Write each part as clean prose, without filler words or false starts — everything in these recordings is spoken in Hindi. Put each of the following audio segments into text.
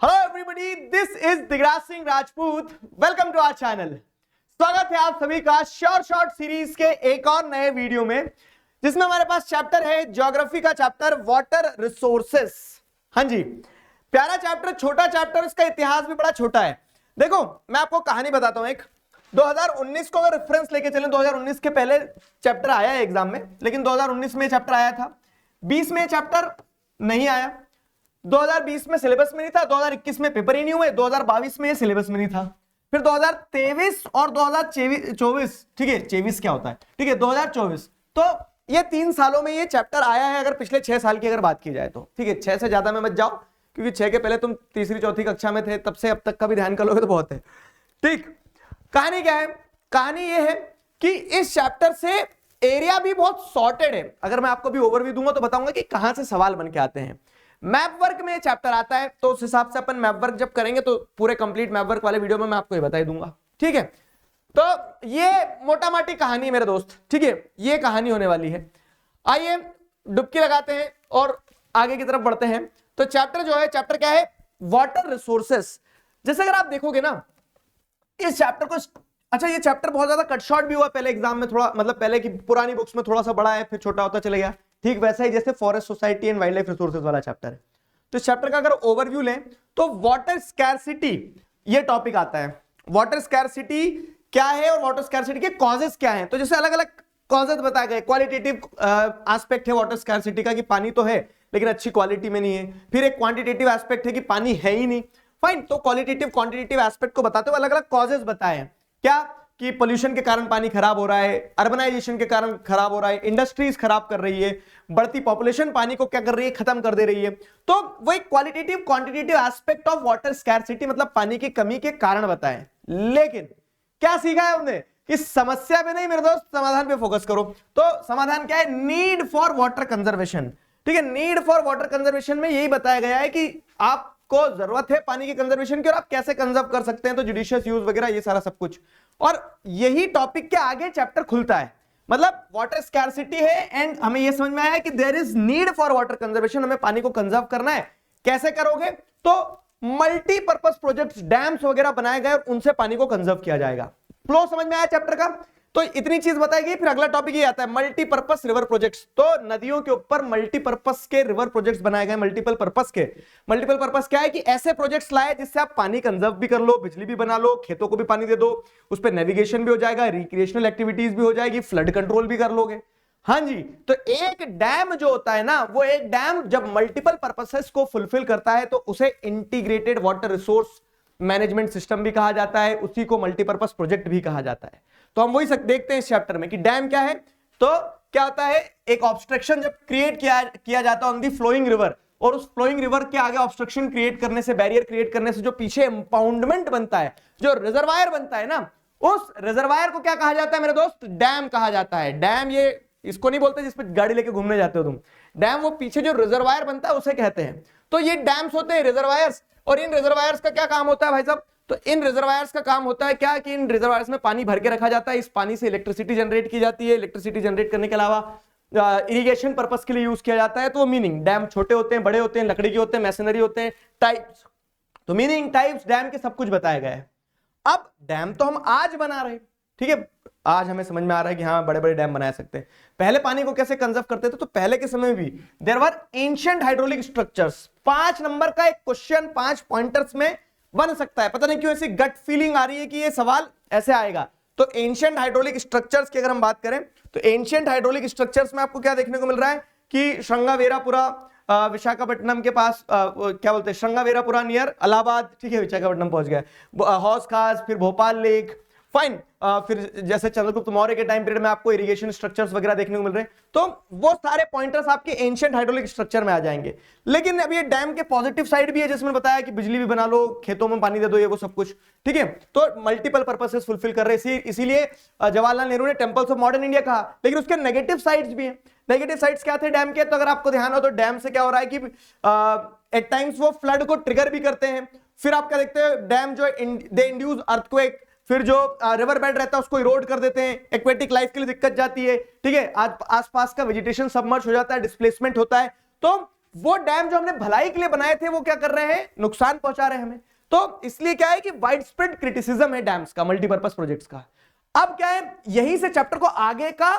Hello everybody, this is Digraj Singh Rajput. Welcome to our channel. स्वागत है आप सभी का शॉर्ट सीरीज के एक और नए वीडियो में, जिसमें हमारे पास चैप्टर है ज्योग्राफी का चैप्टर वाटर रिसोर्सेस। हाँ जी, प्यारा चैप्टर, छोटा चैप्टर, इसका इतिहास भी बड़ा छोटा है। देखो मैं आपको कहानी बताता हूं। एक 2019 को अगर रेफरेंस लेके चलें, 2019 के पहले चैप्टर आया है एग्जाम में, लेकिन 2019 में चैप्टर आया था, 20 में चैप्टर नहीं आया, 2020 में सिलेबस में नहीं था, 2021 में पेपर ही नहीं हुए, 2022 में ये सिलेबस में नहीं था, फिर 2023 और 2024, ठीक है 24 क्या होता है, ठीक है 2024, तो ये 3 सालों में ये चैप्टर आया है। अगर पिछले 6 साल की अगर बात की जाए तो ठीक है, 6 से ज्यादा में मत जाओ, क्योंकि 6 के पहले तुम तीसरी चौथी कक्षा में थे, तब से अब तक का भी ध्यान कर लोगे तो बहुत है। ठीक, कहानी क्या है? कहानी ये है कि इस चैप्टर से एरिया भी बहुत सॉर्टेड है। अगर मैं आपको भी ओवरव्यू दूंगा तो बताऊंगा कि कहां से सवाल बन के आते हैं। मैप वर्क में चैप्टर आता है, तो उस हिसाब से अपन मैप वर्क जब करेंगे तो पूरे कंप्लीट मैप वर्क वाले वीडियो में मैं आपको ये बता ही दूंगा। ठीक है, तो ये मोटा माटी कहानी है मेरे दोस्त। ठीक है, ये कहानी होने वाली है। आइए डुबकी लगाते हैं और आगे की तरफ बढ़ते हैं। तो चैप्टर जो है, चैप्टर क्या है? Water resources. जैसे अगर आप देखोगे ना इस चैप्टर को, अच्छा ये चैप्टर बहुत ज्यादा कट शॉर्ट भी हुआ पहले एग्जाम में, थोड़ा मतलब पहले की पुरानी बुक्स में थोड़ा सा बड़ा है, फिर छोटा होता चले गया। ठीक वैसा ही जैसे forest society and wild life resources वाला चैप्टर है। तो इस चैप्टर का अगर ओवरव्यू लें तो वाटर स्कैरसिटी ये टॉपिक आता है। वाटर स्कैरसिटी क्या है और वाटर स्कैरसिटी के कॉजेस क्या हैं। तो जैसे अलग अलग कॉजेस बताए गए। क्वालिटेटिव एस्पेक्ट है वाटर स्कैरसिटी का कि पानी तो है लेकिन अच्छी क्वालिटी में नहीं है। फिर एक क्वांटिटेटिव एस्पेक्ट है कि पानी है ही नहीं। फाइन, तो क्वालिटेटिव क्वांटिटेटिव एस्पेक्ट को बताते हुए अलग अलग कॉजेस बताए हैं। क्या कि पोल्यूशन के कारण पानी खराब हो रहा है, अर्बनाइजेशन के कारण खराब हो रहा है, इंडस्ट्रीज खराब कर रही है, बढ़ती पॉपुलेशन पानी को क्या कर रही है, खत्म कर दे रही है। तो वो एक qualitative quantitative aspect of water scarcity, मतलब पानी की कमी के कारण बताए। लेकिन क्या सीखा है हमने? इस समस्या पे नहीं मेरे दोस्त, समाधान पे फोकस करो। तो समाधान क्या है? Need for water conservation. ठीक है, नीड फॉर वाटर कंजर्वेशन में यही बताया गया है कि आपको जरूरत है पानी की कंजर्वेशन की और आप कैसे कंजर्व कर सकते हैं, तो जुडिशियस यूज वगैरह ये सारा सब कुछ। और यही टॉपिक के आगे चैप्टर खुलता है। मतलब वाटर स्कैरसिटी है एंड हमें यह समझ में आया कि there is need for water conservation. हमें पानी को कंजर्व करना है। कैसे करोगे? तो मल्टीपर्पज प्रोजेक्ट्स, डैम्स वगैरह बनाए गए और उनसे पानी को कंजर्व किया जाएगा। फ्लो समझ में आया चैप्टर का? तो इतनी चीज बताई गई। फिर अगला टॉपिक ये आता है मल्टीपर्पज रिवर प्रोजेक्ट्स। तो नदियों के ऊपर मल्टीपर्पज के रिवर प्रोजेक्ट्स बनाए गए। मल्टीपल पर्पस के, मल्टीपल पर्पस क्या है कि ऐसे प्रोजेक्ट्स लाए जिससे आप पानी कंजर्व भी कर लो, बिजली भी बना लो, खेतों को भी पानी दे दो, उस पर नेविगेशन भी हो जाएगा, रिक्रिएशनल एक्टिविटीज भी हो जाएगी, फ्लड कंट्रोल भी कर लोगे। हाँ जी, तो एक डैम जो होता है ना, वो एक डैम जब मल्टीपल पर्पसेस को फुलफिल करता है तो उसे integrated water resource management system भी कहा जाता है, उसी को मल्टीपर्पज प्रोजेक्ट भी कहा जाता है। तो हम वही देखते हैं इस चैप्टर में कि डैम क्या है। तो क्या होता है, एक ऑब्स्ट्रक्शन जब क्रिएट किया जाता है ऑन दी फ्लोइंग रिवर, और उस फ्लोइंग रिवर के आगे ऑब्स्ट्रक्शन क्रिएट करने से, बैरियर क्रिएट करने से जो पीछे इंपाउंडमेंट बनता है, जो रिजर्वायर बनता है ना, उस रिजर्वायर को क्या कहा जाता है मेरे दोस्त? डैम कहा जाता है। डैम ये इसको नहीं बोलते जिसपे गाड़ी लेके घूमने जाते हो तुम। डैम वो पीछे जो रिजर्वायर बनता है उसे कहते हैं। तो ये डैम्स होते हैं, रिजर्वायर्स। और इन रिजर्वायर्स का क्या काम होता है भाई साहब? तो इन रिजर्वायर्स का काम होता है क्या कि इन रिजर्वायर्स में पानी भर के रखा जाता है। इस पानी से इलेक्ट्रिसिटी जनरेट की जाती है। इलेक्ट्रिसिटी जनरेट करने के अलावा इरिगेशन पर्पस के लिए यूज किया जाता है। तो मीनिंग, डैम छोटे होते हैं, बड़े होते हैं, लकड़ी के होते हैं, मैसनरी होते हैं, टाइप्स। तो मीनिंग, टाइप्स, डैम के सब कुछ बताया गया है। अब डैम तो हम आज बना रहे हैं, ठीक है, आज हमें समझ में आ रहा है कि हाँ बड़े बड़े डैम बना सकते हैं। पहले पानी को कैसे कंजर्व करते थे? तो पहले के समय में भी there were ancient hydraulic structures. 5 number का एक क्वेश्चन 5 पॉइंटर्स में बन सकता है। पता नहीं क्यों ऐसी गट फीलिंग आ रही है कि ये सवाल ऐसे आएगा। तो एंशिएंट हाइड्रोलिक स्ट्रक्चर्स की अगर हम बात करें तो एंशिएंट हाइड्रोलिक स्ट्रक्चर्स में आपको क्या देखने को मिल रहा है कि श्रृंगावेरापुरा विशाखापट्टनम के पास, क्या बोलते हैं, श्रृंगावेरापुरा नियर इलाहाबाद, ठीक है, विशाखापट्टनम पहुंच गया, हौस खास, फिर भोपाल लेक, फाइन। फिर जैसे चंद्रगुप्त मौर्य के टाइम पीरियड में आपको इरिगेशन स्ट्रक्चर्स वगैरह देखने को मिल रहे हैं। तो वो सारे पॉइंटर्स आपके एंशिएंट हाइड्रोलिक स्ट्रक्चर में आ जाएंगे। लेकिन अब ये डैम के पॉजिटिव साइड भी है, जिसमें बताया कि बिजली भी बना लो, खेतों में पानी दे दो, ये वो सब कुछ, ठीक है। तो मल्टीपल पर्पसेस फुलफिल कर रहे हैं। इसीलिए जवाहरलाल नेहरू ने टेंपल्स ऑफ मॉडर्न इंडिया कहा। लेकिन उसके नेगेटिव साइड्स भी हैं। नेगेटिव साइड्स क्या थे डैम के? तो अगर आपको ध्यान हो तो डैम से क्या हो रहा है कि एट टाइम्स वो फ्लड को ट्रिगर भी करते हैं। फिर आप क्या देखते हैं, डैम जो दे इंड्यूस अर्थक्वेक, फिर जो रिवर बेड रहता है उसको इरोड कर देते हैं, एक्वेटिक लाइफ के लिए दिक्कत जाती है, ठीक है, आसपास का वेजिटेशन सबमर्ज हो जाता है, डिस्प्लेसमेंट होता है। तो वो डैम जो हमने भलाई के लिए बनाए थे वो क्या कर रहे हैं, नुकसान पहुंचा रहे हैं हमें। तो इसलिए क्या है कि वाइड स्प्रेड क्रिटिसिज्म है डैम्स का, मल्टीपर्पज प्रोजेक्ट्स का। अब क्या है, यहीं से चैप्टर को आगे का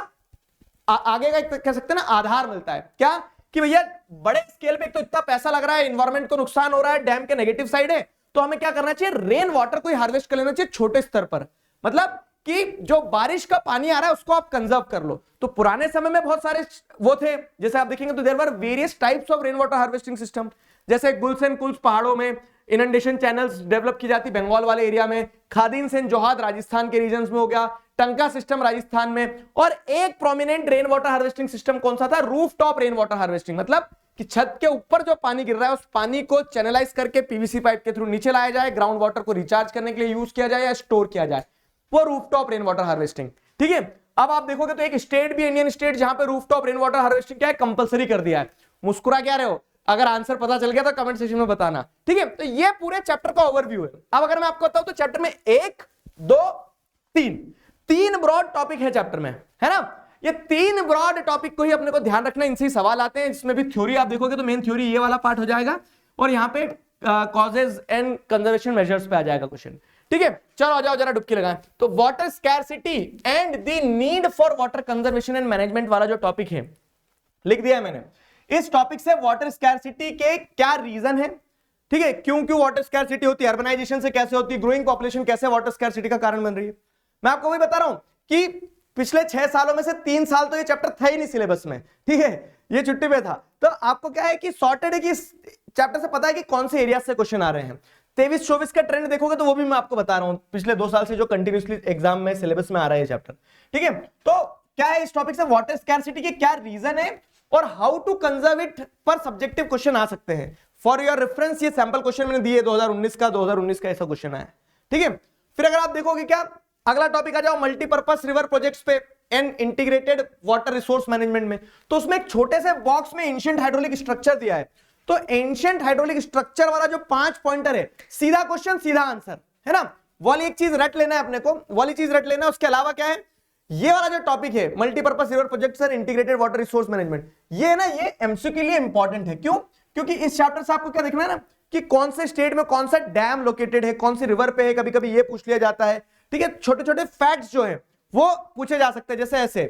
कह सकते हैं ना आधार मिलता है, क्या कि भैया बड़े स्केल पे एक तो इतना पैसा लग रहा है, एनवायरमेंट को नुकसान हो रहा है, डैम के नेगेटिव साइड है, तो हमें क्या करना चाहिए, रेन वाटर को हार्वेस्ट कर लेना चाहिए छोटे स्तर पर। मतलब कि जो बारिश का पानी आ रहा है उसको आप कंजर्व कर लो। तो पुराने समय में बहुत सारे वो थे, जैसे आप देखेंगे तो there were various types of rain water harvesting system, जैसे गुल्स एंड कुल्स पहाड़ों में इनंडेशन चैनल्स डेवलप की जाती बंगाल वाले एरिया में, खादीन सेन जोहाद राजस्थान के रीजन में हो गया, टंका सिस्टम राजस्थान में, और एक prominent rain water harvesting system कौन सा था, roof top rain water harvesting. मतलब कि छत के ऊपर जो पानी गिर रहा है उस पानी को चैनलाइज करके पीवीसी पाइप के थ्रू नीचे लाया जाए, ग्राउंड वाटर को रिचार्ज करने के लिए यूज किया जाए या स्टोर किया जाए, वो रूफटॉप रेन वाटर हार्वेस्टिंग। ठीक है, अब आप देखोगे तो एक स्टेट भी, इंडियन स्टेट, जहां पे रूफटॉप रेन वाटर हार्वेस्टिंग क्या है, कंपलसरी कर दिया है। मुस्कुरा क्या रहे हो, अगर आंसर पता चल गया तो कमेंट सेक्शन में बताना। ठीक है, तो ये पूरे चैप्टर का ओवरव्यू है। अब अगर मैं आपको बताऊं तो चैप्टर में 1 2 3 ब्रॉड टॉपिक है चैप्टर में, है ना। ये 3 ब्रॉड टॉपिक को ही अपने को ध्यान रखना, इनसे ही सवाल आते हैं। इसमें भी थ्योरी आप देखोगे तो मेन थ्योरी ये वाला पार्ट हो जाएगा, और यहाँ पे कॉजेज एंड कंजर्वेशन मेजर्स पे आ जाएगा क्वेश्चन। ठीक है, चलो आ जाओ जरा डुबकी लगाएं। तो water scarcity and the need for water conservation and management वाला जो टॉपिक है लिख दिया है मैंने। इस टॉपिक से वाटर स्कैरसिटी के क्या रीजन है, ठीक है, क्यों वाटर स्कैरसिटी होती है, अर्बनाइजेशन से कैसे होती है, ग्रोइंग पॉपुलेशन कैसे वाटर स्कैरसिटी का कारण बन रही है। मैं आपको वही बता रहा हूं कि पिछले 6 सालों में से 3 साल तो ये चैप्टर था ही नहीं सिलेबस में, ठीक है, ये छुट्टी पे था। तो आपको क्या है कि सॉर्टेड है कि चैप्टर से पता है कि कौन से एरिया से क्वेश्चन आ रहे हैं। 23-24 का ट्रेंड देखोगे तो वो भी मैं आपको बता रहा हूं, पिछले 2 साल से जो कंटिन्यूसली एग्जाम में सिलेबस में आ रहा है चैप्टर। ठीक है, तो क्या है इस टॉपिक से वाटर स्कैरसिटी के क्या रीजन है और हाउ टू कंजर्व इट पर सब्जेक्टिव क्वेश्चन आ सकते हैं। फॉर योर रेफरेंस ये सैंपल क्वेश्चन मैंने दिए 2019 का ऐसा क्वेश्चन आया। ठीक है, फिर अगर आप देखोगे क्या अगला टॉपिक आ जाओ मल्टीपर्पज रिवर प्रोजेक्ट्स पे and integrated water resource management में। तो उसमें एक छोटे से बॉक्स में एंशिएंट हाइड्रोलिक स्ट्रक्चर दिया है। तो एंशिएंट हाइड्रोलिक स्ट्रक्चर वाला जो 5 पॉइंटर है, सीधा क्वेश्चन सीधा आंसर, है ना। वाली एक चीज रट लेना है अपने को, वाली चीज रट लेना है। उसके अलावा क्या है, ये वाला जो टॉपिक है multipurpose river projects and integrated water resource management, ये ना ये एमसीक्यू के लिए इंपॉर्टेंट है। क्यों? क्योंकि इस चैप्टर से आपको क्या देखना है ना कि कौन से स्टेट में कौन सा डैम लोकेटेड है, कौन सी रिवर पे है, कभी कभी ये पूछ लिया जाता है। ठीक है, छोटे छोटे फैक्ट्स जो है वो पूछे जा सकते हैं। जैसे ऐसे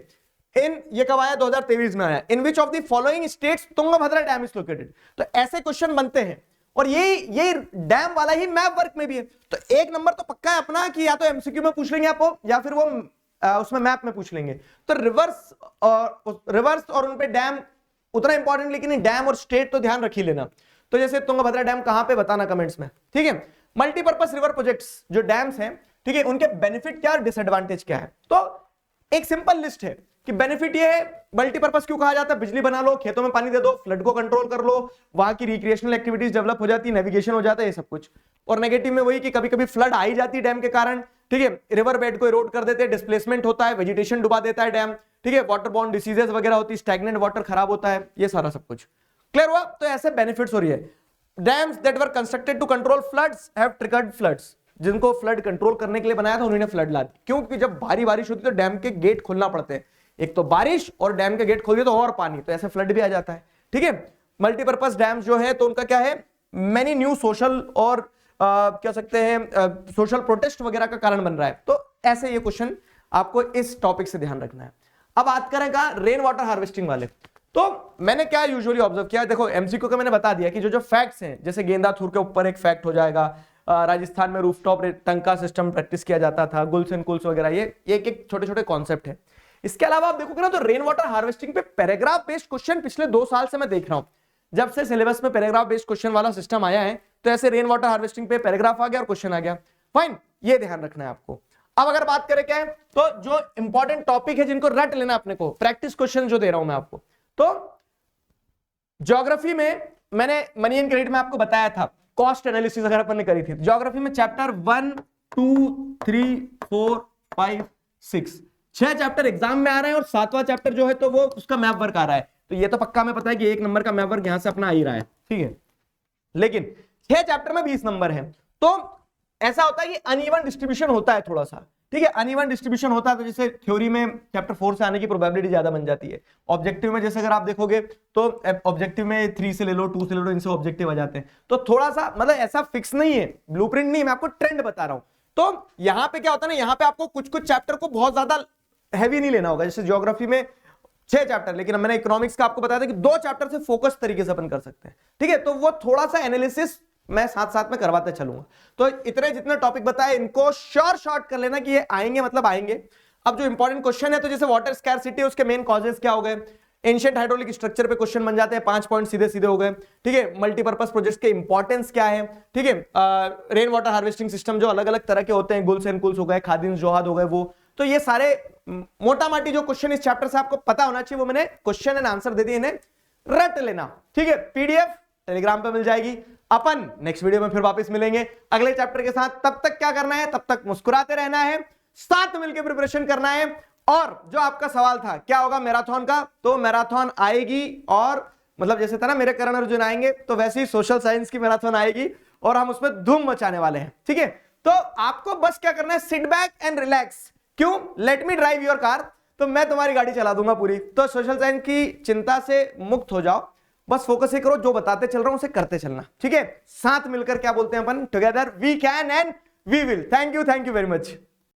ये कब आया, 2023 में आया, in which of the following states Tungabhadra dam is located. तो ऐसे क्वेश्चन बनते हैं, और ये डैम वाला ही मैप वर्क में भी है। तो 1 नंबर तो पक्का है अपना कि या तो एमसीक्यू में पूछ लेंगे आपको या फिर वो उसमें मैप में पूछ लेंगे। तो रिवर्स और उन पे डैम उतना इंपॉर्टेंट, लेकिन डैम और स्टेट तो ध्यान रख ही लेना। तो जैसे तुंगभद्रा डैम कहां पे बताना कमेंट्स में। ठीक है, मल्टीपर्पज रिवर प्रोजेक्ट्स जो डैम्स हैं, ठीक है, उनके बेनिफिट क्या और डिसएडवांटेज क्या है। तो एक सिंपल लिस्ट है कि बेनिफिट ये है, मल्टीपर्पज क्यों कहा जाता है, बिजली बना लो, खेतों में पानी दे दो, फ्लड को कंट्रोल कर लो, वहां की रिक्रिएशनल एक्टिविटीज डेवलप हो जाती है, नेविगेशन हो जाता है, ये सब कुछ। और नेगेटिव में वही कि कभी कभी फ्लड आई जाती है डैम के कारण, ठीक है, रिवर बेड को इरोड कर देते हैं, डिस्प्लेसमेंट होता है, वेजिटेशन डुबा देता है डैम, ठीक है, वाटर बॉर्न डिसीजेस वगैरह होती है, स्टैग्नेंट वाटर खराब होता है, ये सारा सब कुछ क्लियर हुआ। तो ऐसे बेनिफिट्स हो रही है। Dams that were constructed to control floods have triggered floods, जिनको फ्लड कंट्रोल करने के लिए बनाया था उन्होंने फ्लड ला दी। क्योंकि जब भारी बारिश होती है तो डैम के गेट खोलना पड़ते हैं, एक तो बारिश और डैम के गेट खोल दिए तो और पानी, तो ऐसे फ्लड भी आ जाता है। ठीक है, मल्टीपर्पज डैम्स जो है तो उनका क्या है, मेनी न्यू सोशल और क्या सकते हैं सोशल प्रोटेस्ट वगैरह का कारण बन रहा है। तो ऐसे ये क्वेश्चन आपको इस टॉपिक से ध्यान रखना है। अब बात करेगा रेन वाटर हार्वेस्टिंग वाले। तो मैंने क्या यूजुअली ऑब्जर्व किया, देखो एमसीक्यू का मैंने बता दिया कि जो फैक्ट्स हैं, जैसे गेंदा थूर के ऊपर एक फैक्ट हो जाएगा, राजस्थान में रूफटॉप टंका सिस्टम प्रैक्टिस किया जाता था, गुल्स एंड कुल्स वगैरह, ये एक छोटे छोटे कॉन्सेप्ट है। इसके अलावा आप देखोगे ना तो रेन वाटर हार्वेस्टिंग पे पैराग्राफ बेस्ड क्वेश्चन पिछले 2 साल से मैं देख रहा हूं। जब से सिलेबस में पैराग्राफ बेस्ड क्वेश्चन वाला सिस्टम आया है तो ऐसे रेन वाटर हार्वेस्टिंग पे पैराग्राफ आ गया और क्वेश्चन आ गया। फाइन, ये ध्यान रखना है आपको। अब अगर बात करें क्या है, तो जो इंपॉर्टेंट टॉपिक है जिनको रट लेना अपने को, प्रैक्टिस क्वेश्चन जो दे रहा हूं मैं आपको। तो ज्योग्राफी में मैंने मनी एंड क्रेडिट में आपको बताया था, कॉस्ट एनालिसिस अगर अपन ने करी थी। ज्योग्राफी में चैप्टर 1 2 3 4 5 6 6 चैप्टर एग्जाम में आ रहे हैं, और 7वां चैप्टर जो है तो वो उसका मैप वर्क आ रहा है। तो ये तो पक्का हमें पता है कि 1 नंबर का मैप वर्क यहां से अपना आ ही रहा है, ठीक है, लेकिन 6 चैप्टर में 20 नंबर है। तो ऐसा होता है कि अनइवन डिस्ट्रीब्यूशन होता है थोड़ा सा, ठीक है, अनइवन डिस्ट्रीब्यूशन होता है तो जैसे थ्योरी में चैप्टर 4 से आने की प्रोबेबिलिटी ज्यादा बन जाती है। ऑब्जेक्टिव में जैसे अगर आप देखोगे तो ऑब्जेक्टिव में 3 से ले लो, 2 से ले लो, इनसे ऑब्जेक्टिव आ जाते हैं। तो थोड़ा सा मतलब ऐसा फिक्स नहीं है, ब्लूप्रिंट नहीं है, मैं आपको ट्रेंड बता रहा हूं। तो यहां पे क्या होता है ना, यहां पे आपको कुछ कुछ चैप्टर को बहुत ज्यादा हैवी नहीं लेना होगा। जैसे ज्योग्राफी में 6 चैप्टर, लेकिन मैंने इकोनॉमिक्स का आपको बताया था कि 2 चैप्टर से फोकस तरीके से अपन कर सकते हैं। ठीक है, तो वो थोड़ा सा एनालिसिस मैं साथ साथ में करवाते चलूंगा। तो इतने जितने टॉपिक बताए इनको शॉर्ट कर लेना कि ये आएंगे मतलब आएंगे। अब जो इंपॉर्टेंट क्वेश्चन है, तो जैसे वाटर स्कैरसिटी, उसके मेन कॉजेस क्या हो गए, एंशिएंट हाइड्रोलिक स्ट्रक्चर पे क्वेश्चन बन जाते हैं, 5 पॉइंट सीधे सीधे हो गए। ठीक है, मल्टीपर्पज प्रोजेक्ट्स के इंपॉर्टेंस क्या है, ठीक है, रेन वाटर हार्वेस्टिंग सिस्टम जो अलग अलग तरह के होते हैं, गुल्स एंड कुल्स हो गए, खादिन्स जोहाद हो गए, वो तो ये सारे मोटा माटी जो क्वेश्चन इस चैप्टर से आपको पता होना चाहिए वो मैंने क्वेश्चन एंड आंसर दे दिए, इन्हें रट लेना। ठीक है, पीडीएफ टेलीग्राम पे मिल जाएगी। अपन नेक्स्ट वीडियो में फिर वापस मिलेंगे अगले चैप्टर के साथ। तब तक क्या करना है, तब तक मुस्कुराते रहना है, साथ मिलकर प्रिपरेशन करना है। और जो आपका सवाल था क्या होगा मैराथन का, तो मैराथन आएगी, और मतलब जैसे था ना मेरे करण अर्जुन आएंगे, तो वैसे ही सोशल साइंस की मैराथन आएगी और हम उसमें धूम मचाने वाले हैं। ठीक है, तो आपको बस क्या करना है, सिट बैक एंड रिलैक्स। क्यों, let me drive your car, तो मैं तुम्हारी गाड़ी चला दूंगा पूरी। तो सोशल साइंस की चिंता से मुक्त हो जाओ, बस फोकस ये करो, जो बताते चल रहा हूं उसे करते चलना। ठीक है, साथ मिलकर क्या बोलते हैं अपन, together we can and we will. Thank you very much.